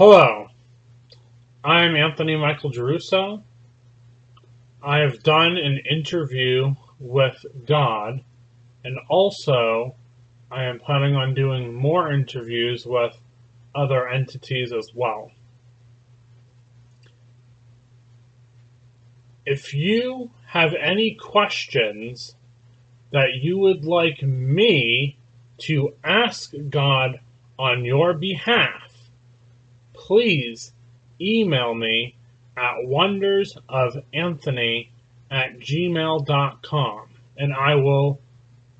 Hello, I'm Anthony Michael Giarrusso. I have done an interview with God, and also I am planning on doing more interviews with other entities as well. If you have any questions that you would like me to ask God on your behalf, please email me at wondersofAnthony@gmail.com, and I will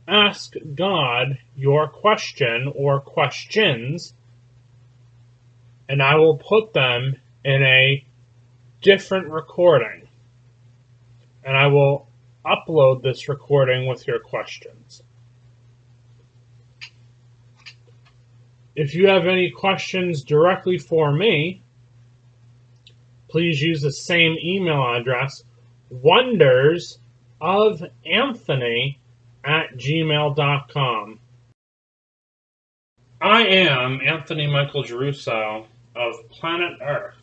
ask God your question or questions, and I will put them in a different recording, and I will upload this recording with your questions. If you have any questions directly for me, please use the same email address, wondersofAnthony@gmail.com. I am Anthony Michael Giarrusso of Planet Earth,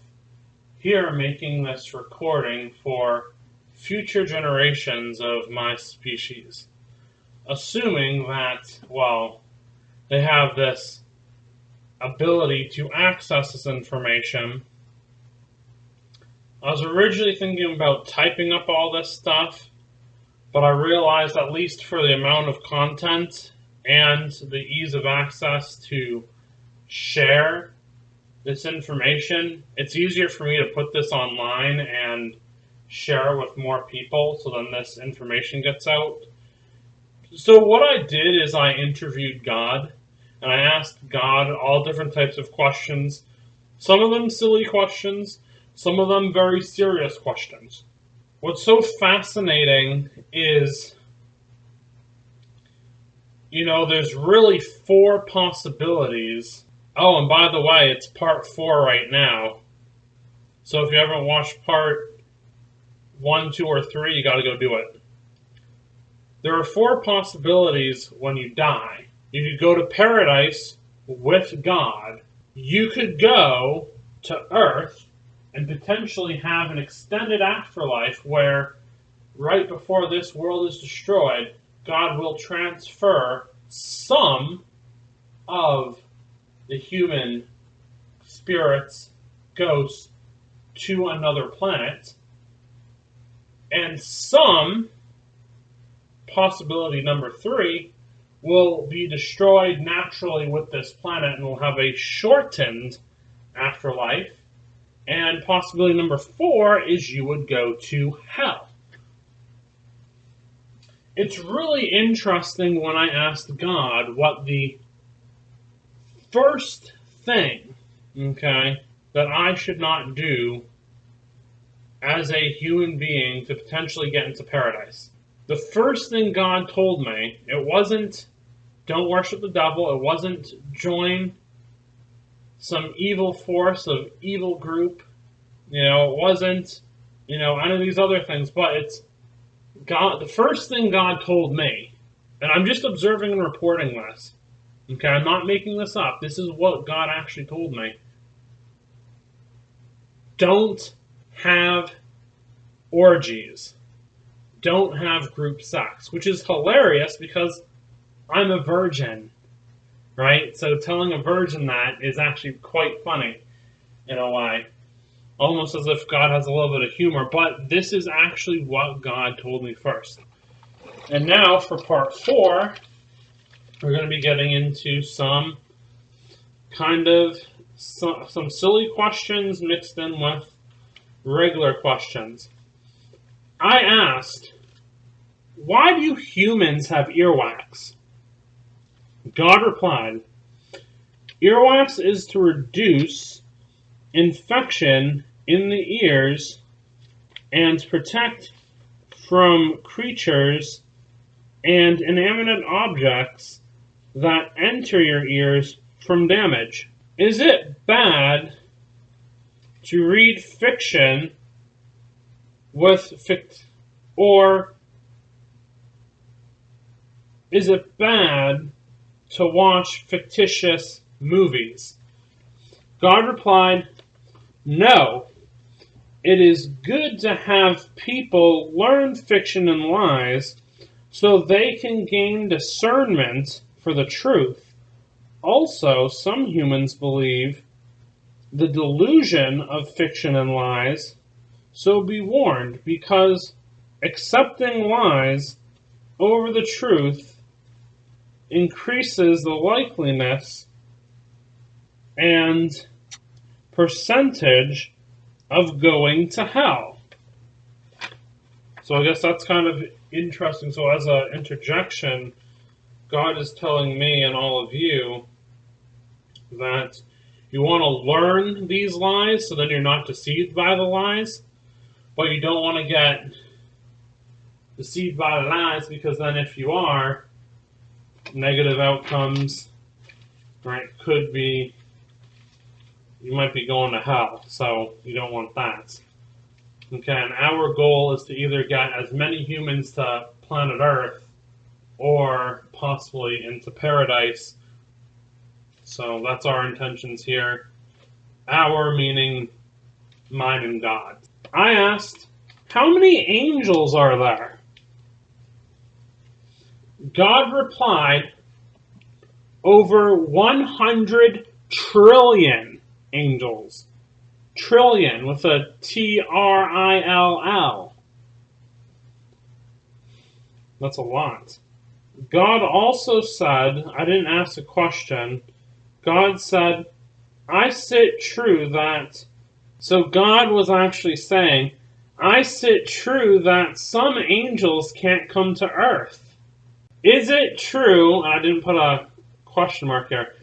here making this recording for future generations of my species, assuming that, they have this ability to access this information. I was originally thinking about typing up all this stuff, but I realized, at least for the amount of content and the ease of access to share this information, it's easier for me to put this online and share it with more people so then this information gets out. So what I did is I interviewed God, and I asked God all different types of questions, some of them silly questions, some of them very serious questions. What's so fascinating is, there's really 4 possibilities. Oh, and by the way, it's part 4 right now. So if you haven't watched part 1, 2, or 3, you gotta go do it. There are 4 possibilities when you die. You could go to paradise with God. You could go to Earth and potentially have an extended afterlife where, right before this world is destroyed, God will transfer some of the human spirits, ghosts, to another planet, and some, possibility number 3, will be destroyed naturally with this planet and will have a shortened afterlife. And possibility number 4 is you would go to hell. It's really interesting when I asked God what the first thing, that I should not do as a human being to potentially get into paradise. The first thing God told me, it wasn't don't worship the devil, it wasn't join some evil force of evil group, it wasn't, any of these other things, but it's God. The first thing God told me, and I'm just observing and reporting this, I'm not making this up, this is what God actually told me. Don't have orgies. Don't have group sex, which is hilarious because I'm a virgin, right? So telling a virgin that is actually quite funny in a way. Almost as if God has a little bit of humor, but this is actually what God told me first. And now for part 4, we're going to be getting into some silly questions mixed in with regular questions. I asked, why do humans have earwax? God replied, earwax is to reduce infection in the ears and protect from creatures and inanimate objects that enter your ears from damage. Is it bad to read fiction or is it bad to watch fictitious movies? God replied, "No, it is good to have people learn fiction and lies so they can gain discernment for the truth. Also, some humans believe the delusion of fiction and lies, so be warned, because accepting lies over the truth increases the likeliness and percentage of going to hell." So I guess that's kind of interesting. So as an interjection, God is telling me and all of you that you want to learn these lies so then you're not deceived by the lies, but you don't want to get deceived by the lies, because then if you are, negative outcomes, right, could be, you might be going to hell. So you don't want that. Okay, and our goal is to either get as many humans to planet Earth or possibly into paradise. So that's our intentions here. Our meaning mine and God. I asked, how many angels are there? God replied, over 100 trillion angels. Trillion with a T-R-I-L-L. That's a lot. God also said, I didn't ask a question, God said, I sit true that, so God was actually saying, I sit true that some angels can't come to earth. Is it true, and I didn't put a question mark here,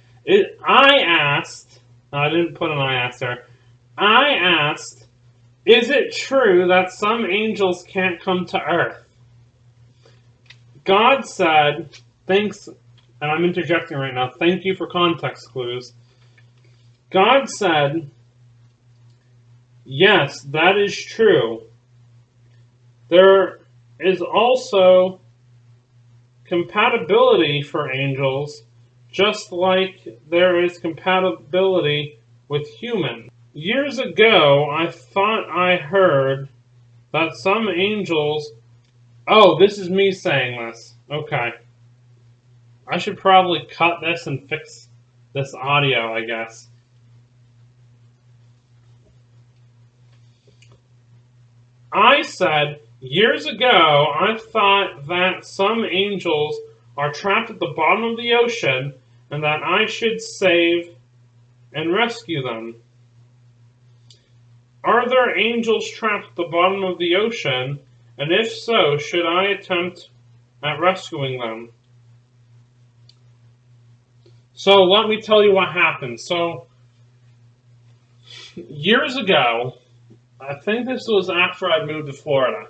I asked, I didn't put an I asked there, I asked, is it true that some angels can't come to earth? God said, thanks, and I'm interjecting right now, thank you for context clues. God said, yes, that is true. There is also compatibility for angels, just like there is compatibility with humans. Years ago, I thought I heard that some angels... Oh, this is me saying this. Okay. I should probably cut this and fix this audio, I guess. I said, years ago, I thought that some angels are trapped at the bottom of the ocean and that I should save and rescue them. Are there angels trapped at the bottom of the ocean? And if so, should I attempt at rescuing them? So let me tell you what happened. So years ago, I think this was after I'd moved to Florida,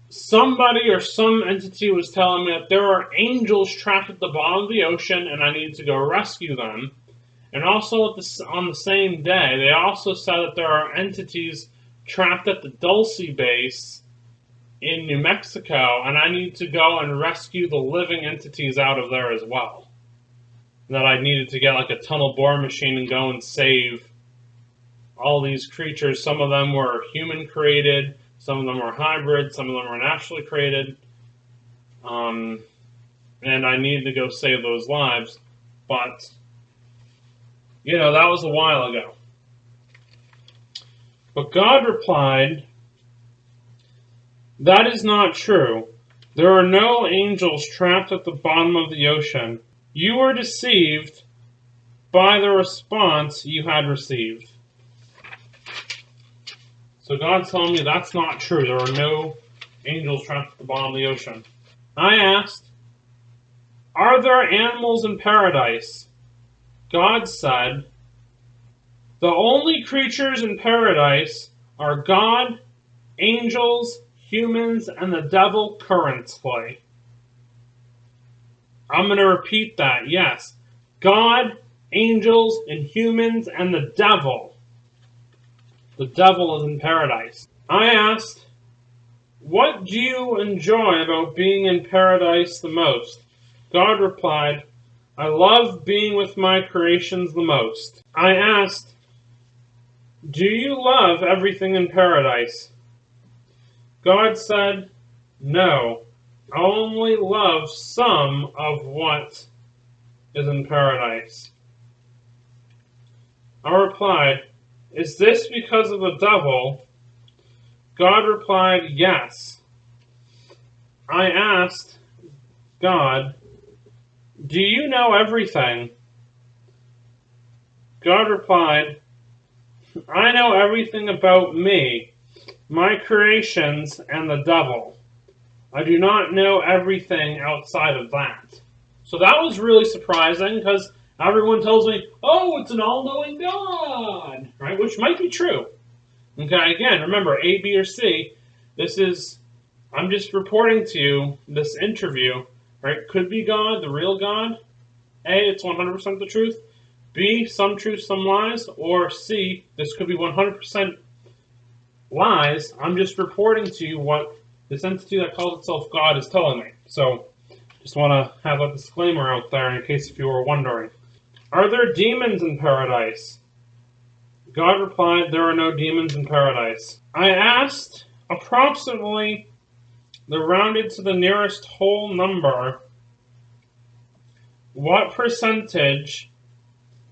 somebody or some entity was telling me that there are angels trapped at the bottom of the ocean and I need to go rescue them. And also on the same day, they also said that there are entities trapped at the Dulce base in New Mexico, and I need to go and rescue the living entities out of there as well. That I needed to get like a tunnel bore machine and go and save all these creatures. Some of them were human created, some of them were hybrid, some of them were naturally created. And I needed to go save those lives. But, you know, that was a while ago. But God replied, that is not true. There are no angels trapped at the bottom of the ocean. You were deceived by the response you had received. So God's telling me that's not true. There are no angels trapped at the bottom of the ocean. I asked, are there animals in paradise? God said, the only creatures in paradise are God, angels, humans, and the devil currently. I'm going to repeat that, yes. God, angels, and humans, and the devil. The devil is in paradise. I asked, what do you enjoy about being in paradise the most? God replied, I love being with my creations the most. I asked, do you love everything in paradise? God said, no, I only love some of what is in paradise. I replied, is this because of the devil? God replied, yes. I asked God, do you know everything? God replied, I know everything about me, my creations, and the devil. I do not know everything outside of that. So that was really surprising because everyone tells me, oh, it's an all-knowing God, right? Which might be true. Okay, again, remember, A, B, or C, I'm just reporting to you this interview, right? Could be God, the real God. A, it's 100% the truth. B, some truth, some lies. Or C, this could be 100% lies. I'm just reporting to you what this entity that calls itself God is telling me. So, just want to have a disclaimer out there in case if you were wondering. Are there demons in paradise? God replied, there are no demons in paradise. I asked, approximately, the rounded to the nearest whole number, what percentage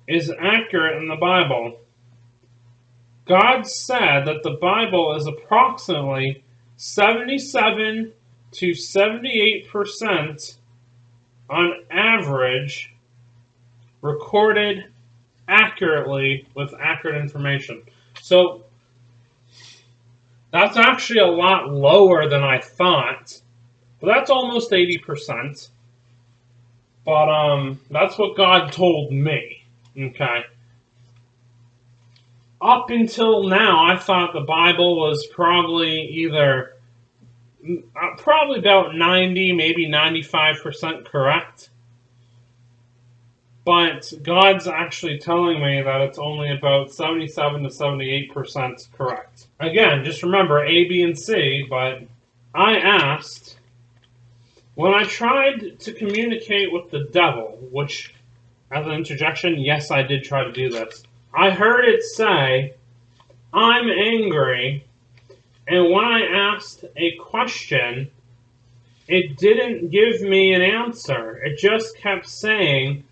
is accurate in the Bible? God said that the Bible is approximately 77 to 78% on average recorded accurately with accurate information. So that's actually a lot lower than I thought. But that's almost 80%. But that's what God told me. Okay. Up until now, I thought the Bible was probably about 90, maybe 95% correct. But God's actually telling me that it's only about 77 to 78% correct. Again, just remember A, B, and C, but I asked, when I tried to communicate with the devil, which, as an interjection, yes, I did try to do this, I heard it say, I'm angry, and when I asked a question, it didn't give me an answer. It just kept saying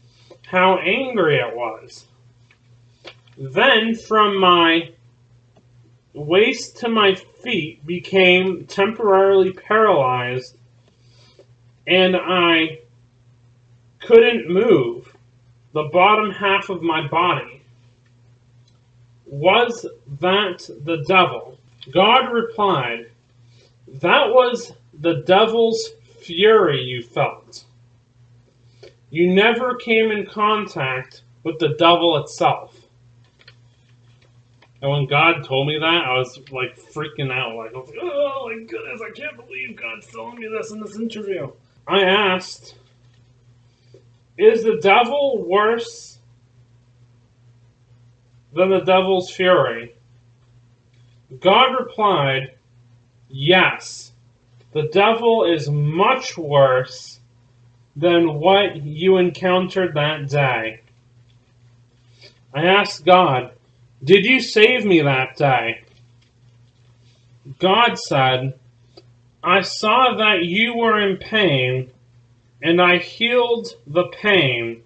how angry it was. Then, from my waist to my feet became temporarily paralyzed, and I couldn't move the bottom half of my body. Was that the devil? God replied, that was the devil's fury you felt. You never came in contact with the devil itself. And when God told me that, I was like freaking out. Like, I was like, oh my goodness, I can't believe God's telling me this in this interview. I asked, is the devil worse than the devil's fury? God replied, yes, the devil is much worse than what you encountered that day. I asked God, did you save me that day? God said, I saw that you were in pain, and I healed the pain,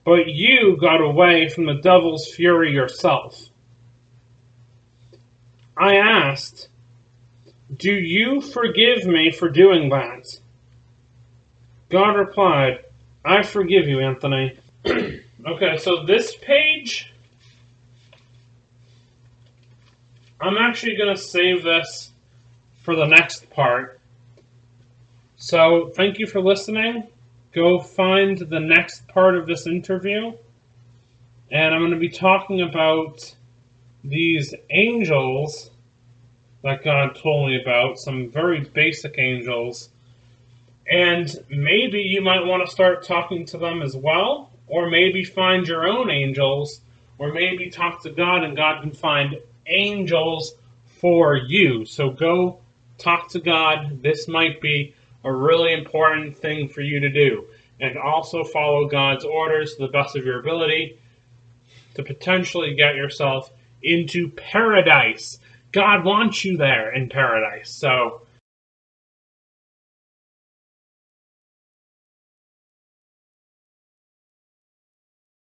but you got away from the devil's fury yourself. I asked, do you forgive me for doing that? God replied, I forgive you, Anthony. Okay, so this page, I'm actually going to save this for the next part. So, thank you for listening. Go find the next part of this interview. And I'm going to be talking about these angels that God told me about, some very basic angels. And maybe you might want to start talking to them as well, or maybe find your own angels, or maybe talk to God and God can find angels for you. So go talk to God. This might be a really important thing for you to do. and also follow God's orders to the best of your ability to potentially get yourself into paradise. God wants you there in paradise. So